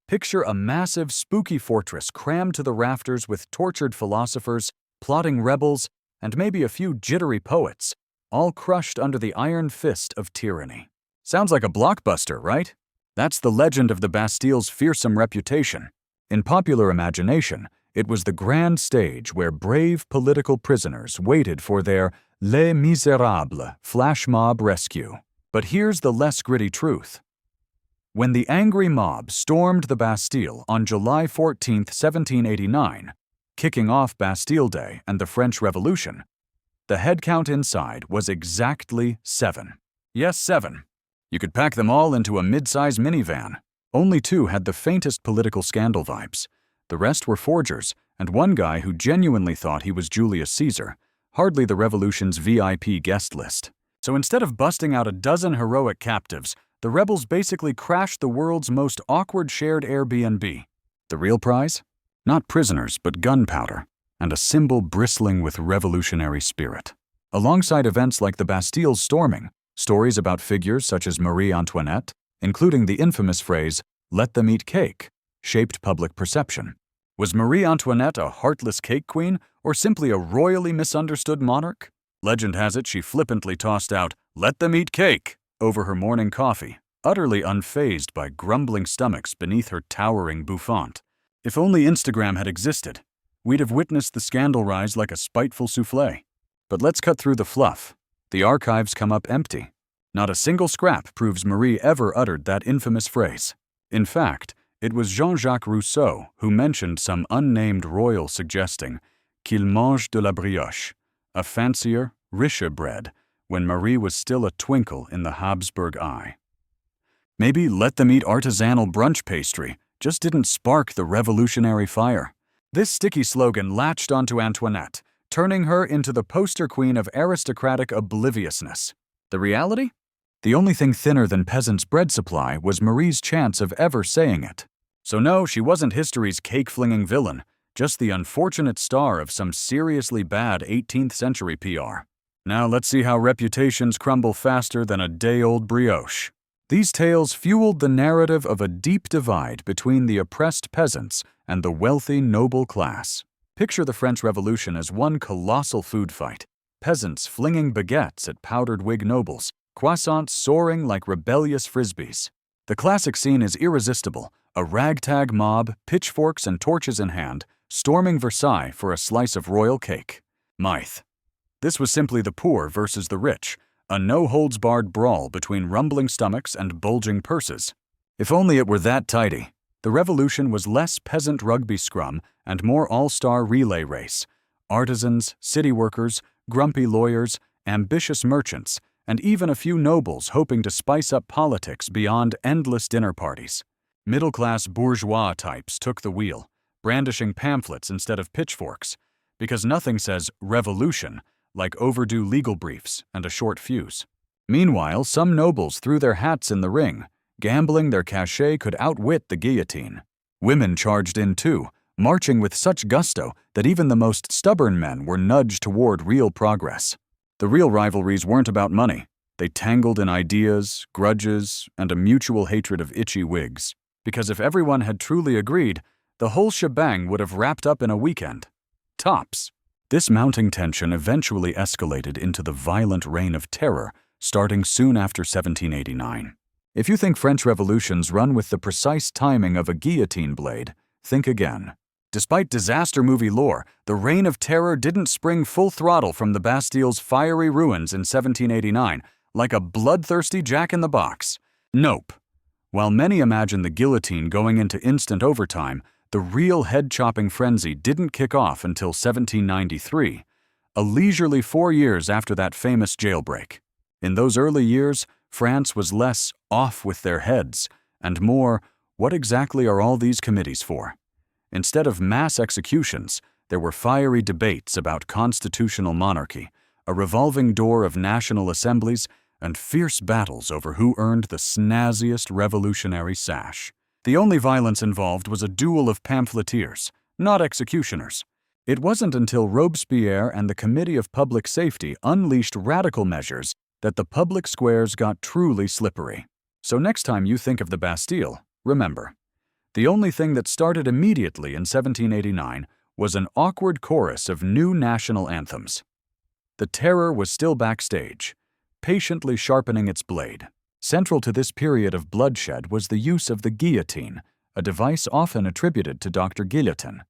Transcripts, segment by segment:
Picture a massive, spooky fortress crammed to the rafters with tortured philosophers, plotting rebels, and maybe a few jittery poets, all crushed under the iron fist of tyranny. Sounds like a blockbuster, right? That's the legend of the Bastille's fearsome reputation. In popular imagination, it was the grand stage where brave political prisoners waited for their Les Misérables flash mob rescue. But here's the less gritty truth. When the angry mob stormed the Bastille on July 14, 1789, kicking off Bastille Day and the French Revolution, the head count inside was exactly 7. Yes, 7. You could pack them all into a mid-size minivan. Only 2 had the faintest political scandal vibes. The rest were forgers, and one guy who genuinely thought he was Julius Caesar, hardly the revolution's VIP guest list. So instead of busting out a dozen heroic captives, the rebels basically crashed the world's most awkward shared Airbnb. The real prize? Not prisoners, but gunpowder, and a symbol bristling with revolutionary spirit. Alongside events like the Bastille's storming, stories about figures such as Marie Antoinette, including the infamous phrase, "Let them eat cake," shaped public perception. Was Marie Antoinette a heartless cake queen, or simply a royally misunderstood monarch? Legend has it she flippantly tossed out, "Let them eat cake," over her morning coffee, utterly unfazed by grumbling stomachs beneath her towering bouffant. If only Instagram had existed, we'd have witnessed the scandal rise like a spiteful soufflé. But let's cut through the fluff. The archives come up empty. Not a single scrap proves Marie ever uttered that infamous phrase. In fact, it was Jean-Jacques Rousseau who mentioned some unnamed royal suggesting qu'il mange de la brioche, a fancier, richer bread, when Marie was still a twinkle in the Habsburg eye. Maybe "let them eat artisanal brunch pastry" just didn't spark the revolutionary fire. This sticky slogan latched onto Antoinette, turning her into the poster queen of aristocratic obliviousness. The reality? The only thing thinner than peasants' bread supply was Marie's chance of ever saying it. So no, she wasn't history's cake-flinging villain, just the unfortunate star of some seriously bad 18th century PR. Now let's see how reputations crumble faster than a day-old brioche. These tales fueled the narrative of a deep divide between the oppressed peasants and the wealthy noble class. Picture the French Revolution as one colossal food fight. Peasants flinging baguettes at powdered wig nobles, croissants soaring like rebellious frisbees. The classic scene is irresistible, a ragtag mob, pitchforks and torches in hand, storming Versailles for a slice of royal cake. Myth. This was simply the poor versus the rich, a no-holds-barred brawl between rumbling stomachs and bulging purses. If only it were that tidy. The revolution was less peasant rugby scrum and more all-star relay race. Artisans, city workers, grumpy lawyers, ambitious merchants, and even a few nobles hoping to spice up politics beyond endless dinner parties. Middle-class bourgeois types took the wheel, brandishing pamphlets instead of pitchforks, because nothing says revolution like overdue legal briefs and a short fuse. Meanwhile, some nobles threw their hats in the ring, gambling their cachet could outwit the guillotine. Women charged in too, marching with such gusto that even the most stubborn men were nudged toward real progress. The real rivalries weren't about money. They tangled in ideas, grudges, and a mutual hatred of itchy wigs. Because if everyone had truly agreed, the whole shebang would have wrapped up in a weekend. Tops. This mounting tension eventually escalated into the violent reign of terror, starting soon after 1789. If you think French revolutions run with the precise timing of a guillotine blade, think again. Despite disaster movie lore, the reign of terror didn't spring full throttle from the Bastille's fiery ruins in 1789, like a bloodthirsty jack-in-the-box. Nope. While many imagine the guillotine going into instant overtime, the real head-chopping frenzy didn't kick off until 1793, a leisurely 4 years after that famous jailbreak. In those early years, France was less off with their heads and more, what exactly are all these committees for? Instead of mass executions, there were fiery debates about constitutional monarchy, a revolving door of national assemblies, and fierce battles over who earned the snazziest revolutionary sash. The only violence involved was a duel of pamphleteers, not executioners. It wasn't until Robespierre and the Committee of Public Safety unleashed radical measures that the public squares got truly slippery. So next time you think of the Bastille, remember, The only thing that started immediately in 1789 was an awkward chorus of new national anthems. The terror was still backstage, patiently sharpening its blade. Central to this period of bloodshed was the use of the guillotine, a device often attributed to Dr. Guillotin.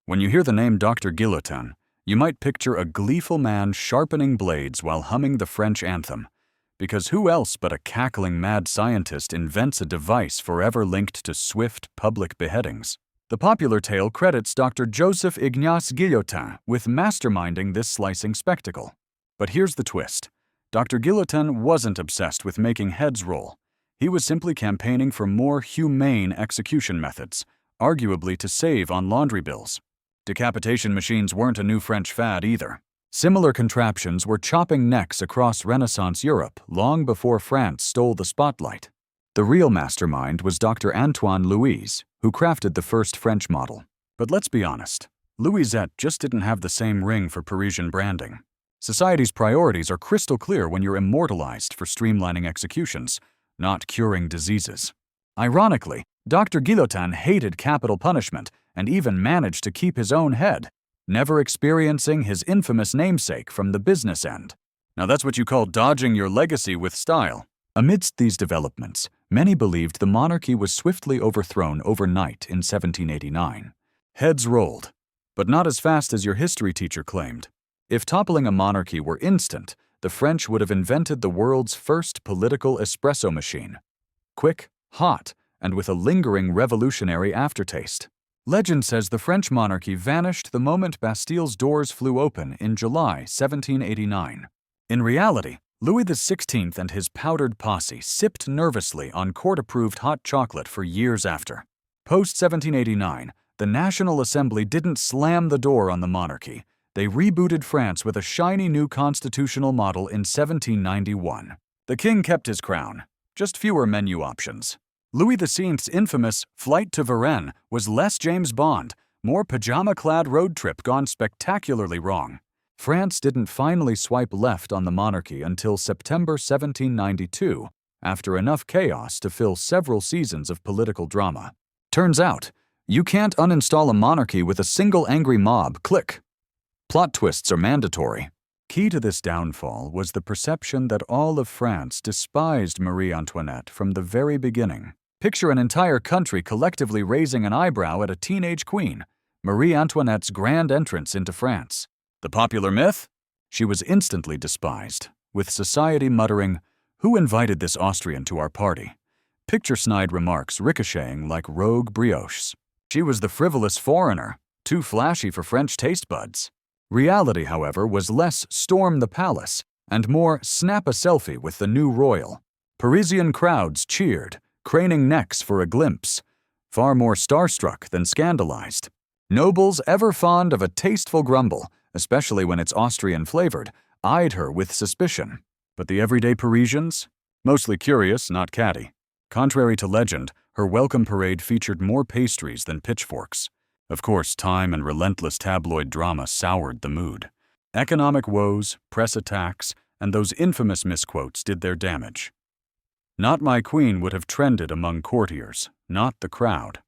When you hear the name Dr. Guillotin, you might picture a gleeful man sharpening blades while humming the French anthem, because who else but a cackling mad scientist invents a device forever linked to swift public beheadings? The popular tale credits Dr. Joseph Ignace Guillotin with masterminding this slicing spectacle. But here's the twist. Dr. Guillotin wasn't obsessed with making heads roll. He was simply campaigning for more humane execution methods, arguably to save on laundry bills. Decapitation machines weren't a new French fad either. Similar contraptions were chopping necks across Renaissance Europe long before France stole the spotlight. The real mastermind was Dr. Antoine Louis, who crafted the first French model. But let's be honest, Louisette just didn't have the same ring for Parisian branding. Society's priorities are crystal clear when you're immortalized for streamlining executions, not curing diseases. Ironically, Dr. Guillotin hated capital punishment and even managed to keep his own head, never experiencing his infamous namesake from the business end. Now that's what you call dodging your legacy with style. Amidst these developments, many believed the monarchy was swiftly overthrown overnight in 1789. Heads rolled, but not as fast as your history teacher claimed. If toppling a monarchy were instant, the French would have invented the world's first political espresso machine. Quick, hot, and with a lingering revolutionary aftertaste. Legend says the French monarchy vanished the moment Bastile's doors flew open in July 1789. In reality, Louis XVI and his powdered posse sipped nervously on court-approved hot chocolate for years after. Post-1789, the National Assembly didn't slam the door on the monarchy. They rebooted France with a shiny new constitutional model in 1791. The king kept his crown, just fewer menu options. Louis XII's infamous flight to Varennes was less James Bond, more pajama-clad road trip gone spectacularly wrong. France didn't finally swipe left on the monarchy until September 1792, after enough chaos to fill several seasons of political drama. Turns out, you can't uninstall a monarchy with a single angry mob click. Plot twists are mandatory. Key to this downfall was the perception that all of France despised Marie Antoinette from the very beginning. Picture an entire country collectively raising an eyebrow at a teenage queen, Marie Antoinette's grand entrance into France. The popular myth? She was instantly despised, with society muttering, "Who invited this Austrian to our party?" Picture-snide remarks ricocheting like rogue brioches. She was the frivolous foreigner, too flashy for French taste buds. Reality, however, was less storm the palace and more snap a selfie with the new royal. Parisian crowds cheered, craning necks for a glimpse, far more starstruck than scandalized. Nobles, ever fond of a tasteful grumble, especially when it's Austrian-flavored, eyed her with suspicion. But the everyday Parisians? Mostly curious, not catty. Contrary to legend, her welcome parade featured more pastries than pitchforks. Of course, time and relentless tabloid drama soured the mood. Economic woes, press attacks, and those infamous misquotes did their damage. "Not my queen" would have trended among courtiers, not the crowd.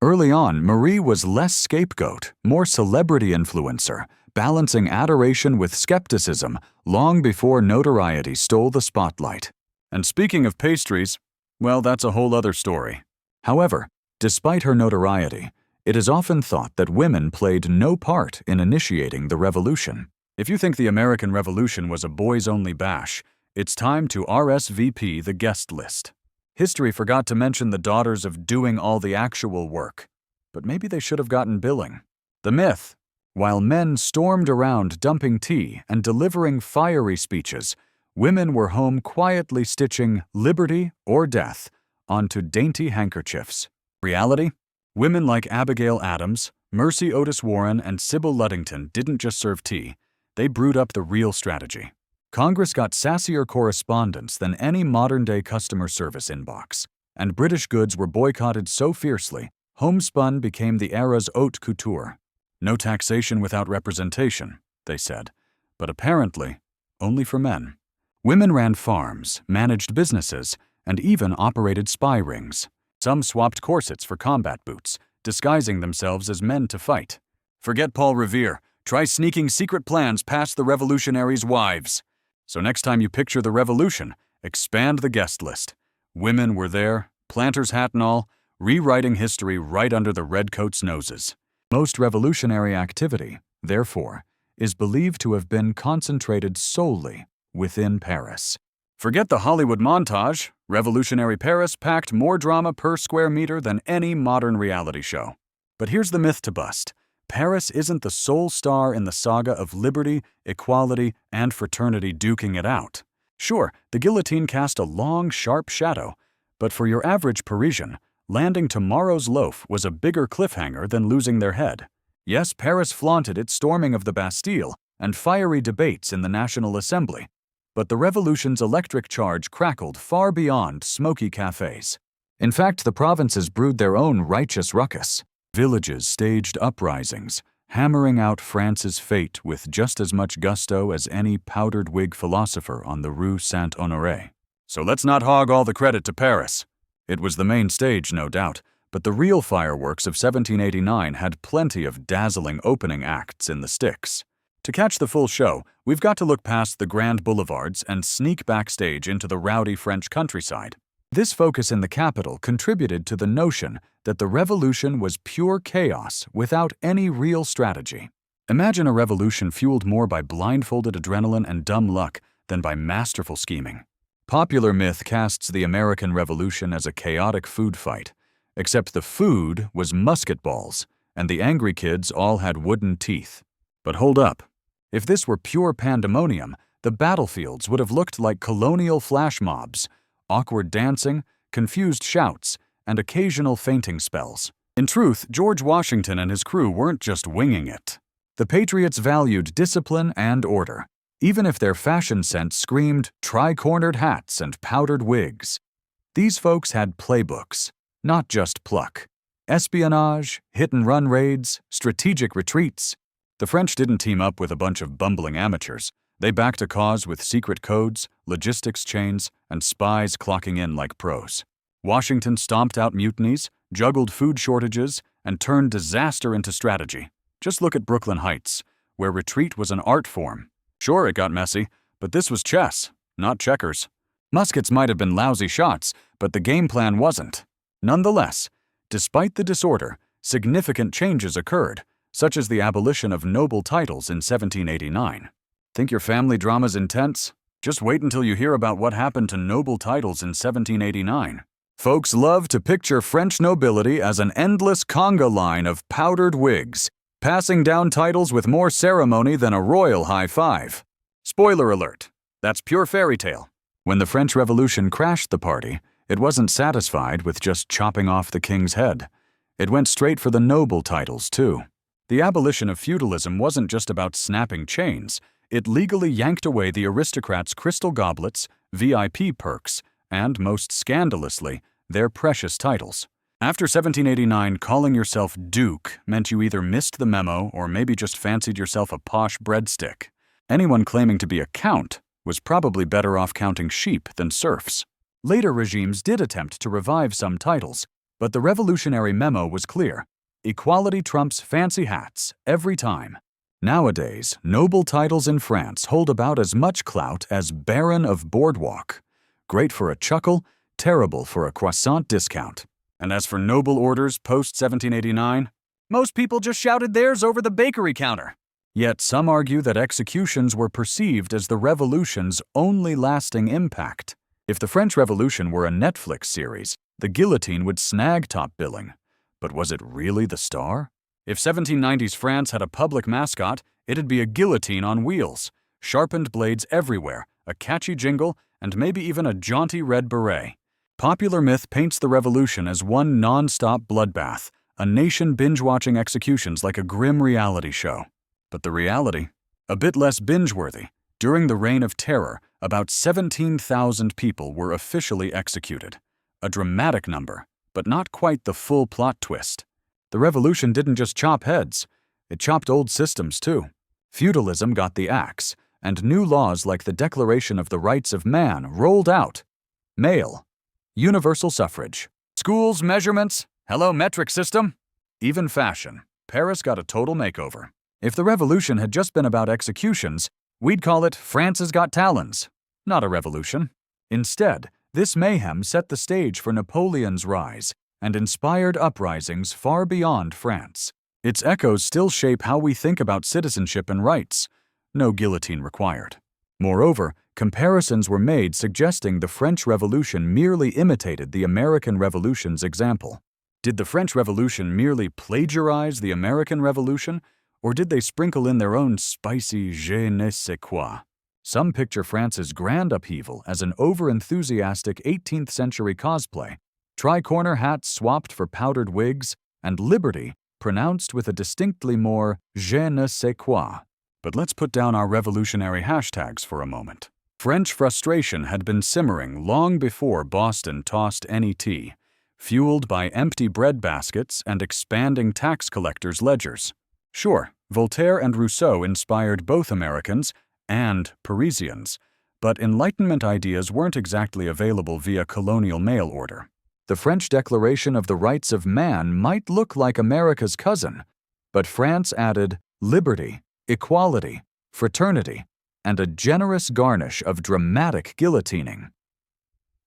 Early on, Marie was less scapegoat, more celebrity influencer, balancing adoration with skepticism long before notoriety stole the spotlight. And speaking of pastries, well, that's a whole other story. However, despite her notoriety, it is often thought that women played no part in initiating the revolution. If you think the American Revolution was a boys-only bash, it's time to RSVP the guest list. History forgot to mention the daughters of doing all the actual work, but maybe they should have gotten billing. The myth: while men stormed around dumping tea and delivering fiery speeches, women were home quietly stitching liberty or death onto dainty handkerchiefs. Reality? Women like Abigail Adams, Mercy Otis Warren, and Sybil Ludington didn't just serve tea, they brewed up the real strategy. Congress got sassier correspondence than any modern-day customer service inbox, and British goods were boycotted so fiercely, homespun became the era's haute couture. No taxation without representation, they said, but apparently only for men. Women ran farms, managed businesses, and even operated spy rings. Some swapped corsets for combat boots, disguising themselves as men to fight. Forget Paul Revere. Try sneaking secret plans past the revolutionaries' wives. So next time you picture the revolution, expand the guest list. Women were there, planter's hat and all, rewriting history right under the redcoats' noses. Most revolutionary activity, therefore, is believed to have been concentrated solely within Paris. Forget the Hollywood montage. Revolutionary Paris packed more drama per square meter than any modern reality show. But here's the myth to bust. Paris isn't the sole star in the saga of liberty, equality, and fraternity duking it out. Sure, the guillotine cast a long, sharp shadow, but for your average Parisian, landing tomorrow's loaf was a bigger cliffhanger than losing their head. Yes, Paris flaunted its storming of the Bastille and fiery debates in the National Assembly, but the revolution's electric charge crackled far beyond smoky cafes. In fact, the provinces brewed their own righteous ruckus. Villages staged uprisings, hammering out France's fate with just as much gusto as any powdered wig philosopher on the Rue Saint-Honoré. So let's not hog all the credit to Paris. It was the main stage, no doubt, but the real fireworks of 1789 had plenty of dazzling opening acts in the sticks. To catch the full show, we've got to look past the grand boulevards and sneak backstage into the rowdy French countryside. This focus in the capital contributed to the notion that the revolution was pure chaos without any real strategy. Imagine a revolution fueled more by blindfolded adrenaline and dumb luck than by masterful scheming. Popular myth casts the American Revolution as a chaotic food fight, except the food was musket balls, and the angry kids all had wooden teeth. But hold up. If this were pure pandemonium, the battlefields would have looked like colonial flash mobs, awkward dancing, confused shouts, and occasional fainting spells. In truth, George Washington and his crew weren't just winging it. The Patriots valued discipline and order, even if their fashion sense screamed tri-cornered hats and powdered wigs. These folks had playbooks, not just pluck. Espionage, hit-and-run raids, strategic retreats. The French didn't team up with a bunch of bumbling amateurs. They backed a cause with secret codes, logistics chains, and spies clocking in like pros. Washington stomped out mutinies, juggled food shortages, and turned disaster into strategy. Just look at Brooklyn Heights, where retreat was an art form. Sure, it got messy, but this was chess, not checkers. Muskets might have been lousy shots, but the game plan wasn't. Nonetheless, despite the disorder, significant changes occurred, such as the abolition of noble titles in 1789. Think your family drama's intense? Just wait until you hear about what happened to noble titles in 1789. Folks love to picture French nobility as an endless conga line of powdered wigs, passing down titles with more ceremony than a royal high five. Spoiler alert, that's pure fairy tale. When the French Revolution crashed the party, it wasn't satisfied with just chopping off the king's head. It went straight for the noble titles, too. The abolition of feudalism wasn't just about snapping chains. It legally yanked away the aristocrats' crystal goblets, VIP perks, and, most scandalously, their precious titles. After 1789, calling yourself Duke meant you either missed the memo or maybe just fancied yourself a posh breadstick. Anyone claiming to be a count was probably better off counting sheep than serfs. Later regimes did attempt to revive some titles, but the revolutionary memo was clear. Equality trumps fancy hats every time. Nowadays, noble titles in France hold about as much clout as Baron of Boardwalk. Great for a chuckle, terrible for a croissant discount. And as for noble orders post-1789, most people just shouted theirs over the bakery counter. Yet some argue that executions were perceived as the revolution's only lasting impact. If the French Revolution were a Netflix series, the guillotine would snag top billing. But was it really the star? If 1790s France had a public mascot, it'd be a guillotine on wheels, sharpened blades everywhere, a catchy jingle, and maybe even a jaunty red beret. Popular myth paints the revolution as one non-stop bloodbath, a nation binge-watching executions like a grim reality show. But the reality? A bit less binge-worthy. During the Reign of Terror, about 17,000 people were officially executed. A dramatic number, but not quite the full plot twist. The revolution didn't just chop heads, it chopped old systems too. Feudalism got the axe, and new laws like the Declaration of the Rights of Man rolled out. Mail, universal suffrage, Schools, measurements, hello metric system, even fashion. Paris got a total makeover. If the revolution had just been about executions, we'd call it France's Got Talons, not a revolution. Instead, this mayhem set the stage for Napoleon's rise and inspired uprisings far beyond France. Its echoes still shape how we think about citizenship and rights. No guillotine required. Moreover, comparisons were made suggesting the French Revolution merely imitated the American Revolution's example. Did the French Revolution merely plagiarize the American Revolution, or did they sprinkle in their own spicy je ne sais quoi? Some picture France's grand upheaval as an over-enthusiastic 18th century cosplay, tri-corner hats swapped for powdered wigs, and liberty pronounced with a distinctly more je ne sais quoi. But let's put down our revolutionary hashtags for a moment. French frustration had been simmering long before Boston tossed any tea, fueled by empty bread baskets and expanding tax collectors' ledgers. Sure, Voltaire and Rousseau inspired both Americans and Parisians, but Enlightenment ideas weren't exactly available via colonial mail order. The French Declaration of the Rights of Man might look like America's cousin, but France added liberty, equality, fraternity, and a generous garnish of dramatic guillotining.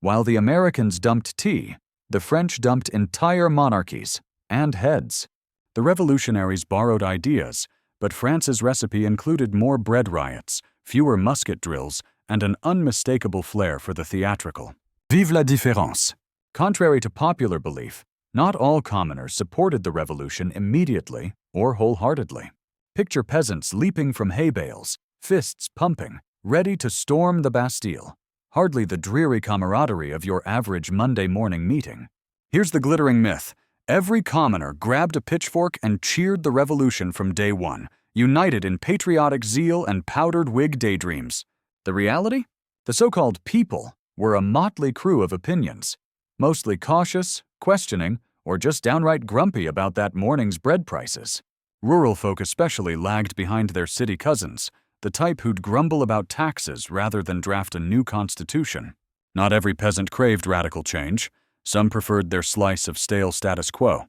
While the Americans dumped tea, the French dumped entire monarchies and heads. The revolutionaries borrowed ideas, but France's recipe included more bread riots, fewer musket drills, and an unmistakable flair for the theatrical. Vive la différence! Contrary to popular belief, not all commoners supported the revolution immediately or wholeheartedly. Picture peasants leaping from hay bales, fists pumping, ready to storm the Bastille. Hardly the dreary camaraderie of your average Monday morning meeting. Here's the glittering myth. Every commoner grabbed a pitchfork and cheered the revolution from day one, united in patriotic zeal and powdered wig daydreams. The reality? The so-called people were a motley crew of opinions, mostly cautious, questioning, or just downright grumpy about that morning's bread prices. Rural folk especially lagged behind their city cousins, the type who'd grumble about taxes rather than draft a new constitution. Not every peasant craved radical change. Some preferred their slice of stale status quo.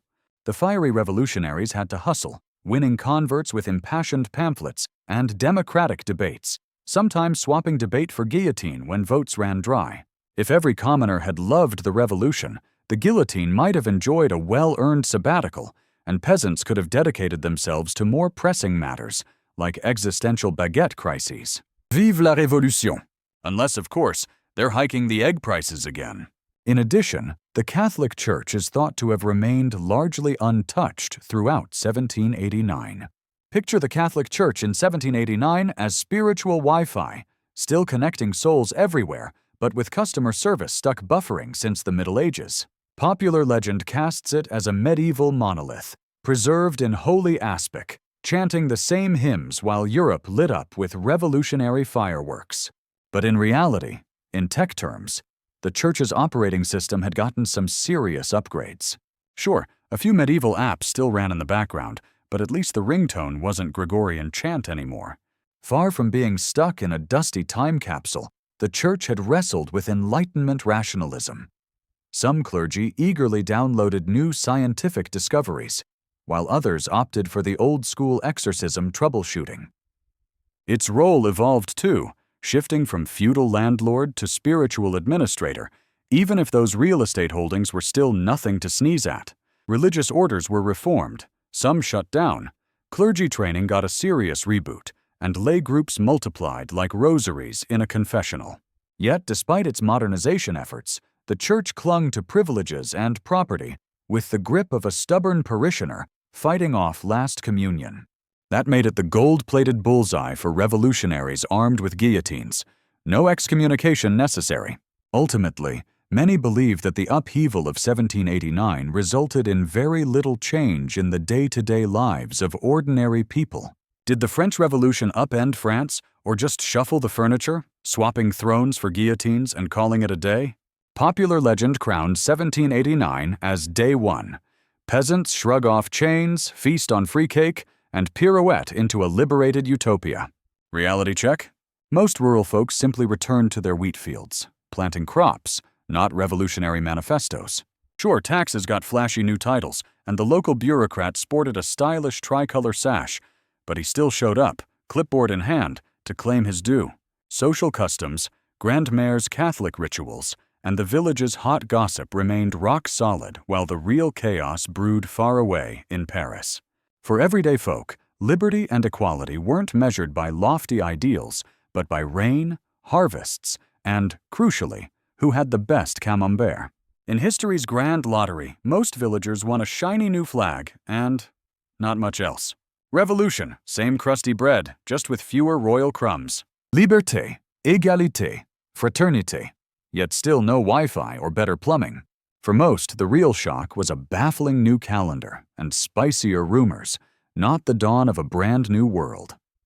The fiery revolutionaries had to hustle, winning converts with impassioned pamphlets and democratic debates, sometimes swapping debate for guillotine when votes ran dry. If every commoner had loved the revolution, the guillotine might have enjoyed a well-earned sabbatical, and peasants could have dedicated themselves to more pressing matters, like existential baguette crises. Vive la Révolution! Unless, of course, they're hiking the egg prices again. In addition, the Catholic Church is thought to have remained largely untouched throughout 1789. Picture the Catholic Church in 1789 as spiritual Wi-Fi, still connecting souls everywhere, but with customer service stuck buffering since the Middle Ages. Popular legend casts it as a medieval monolith, preserved in holy aspic, chanting the same hymns while Europe lit up with revolutionary fireworks. But in reality, in tech terms, the Church's operating system had gotten some serious upgrades. Sure, a few medieval apps still ran in the background, but at least the ringtone wasn't Gregorian chant anymore. Far from being stuck in a dusty time capsule, the Church had wrestled with Enlightenment rationalism. Some clergy eagerly downloaded new scientific discoveries, while others opted for the old-school exorcism troubleshooting. Its role evolved too, shifting from feudal landlord to spiritual administrator, even if those real estate holdings were still nothing to sneeze at. Religious orders were reformed, some shut down. Clergy training got a serious reboot, and lay groups multiplied like rosaries in a confessional. Yet, despite its modernization efforts, the Church clung to privileges and property, with the grip of a stubborn parishioner fighting off last communion. That made it the gold-plated bullseye for revolutionaries armed with guillotines. No excommunication necessary. Ultimately, many believe that the upheaval of 1789 resulted in very little change in the day-to-day lives of ordinary people. Did the French Revolution upend France, or just shuffle the furniture, swapping thrones for guillotines and calling it a day? Popular legend crowned 1789 as Day One. Peasants shrug off chains, feast on free cake, and pirouette into a liberated utopia. Reality check? Most rural folks simply returned to their wheat fields, planting crops, not revolutionary manifestos. Sure, Sure, taxes got flashy new titles, and the local bureaucrat sported a stylish tricolor sash, but he still showed up, clipboard in hand, to claim his due. Social customs, Grand Mare's Catholic rituals, and the village's hot gossip remained rock solid while the real chaos brewed far away in Paris. For everyday folk, liberty and equality weren't measured by lofty ideals, but by rain, harvests, and, crucially, who had the best camembert. In history's grand lottery, most villagers won a shiny new flag and not much else. Revolution, same crusty bread, just with fewer royal crumbs. Liberté, égalité, fraternité, yet still no Wi-Fi or better plumbing. For most, the real shock was a baffling new calendar and spicier rumors, not the dawn of a brand new world.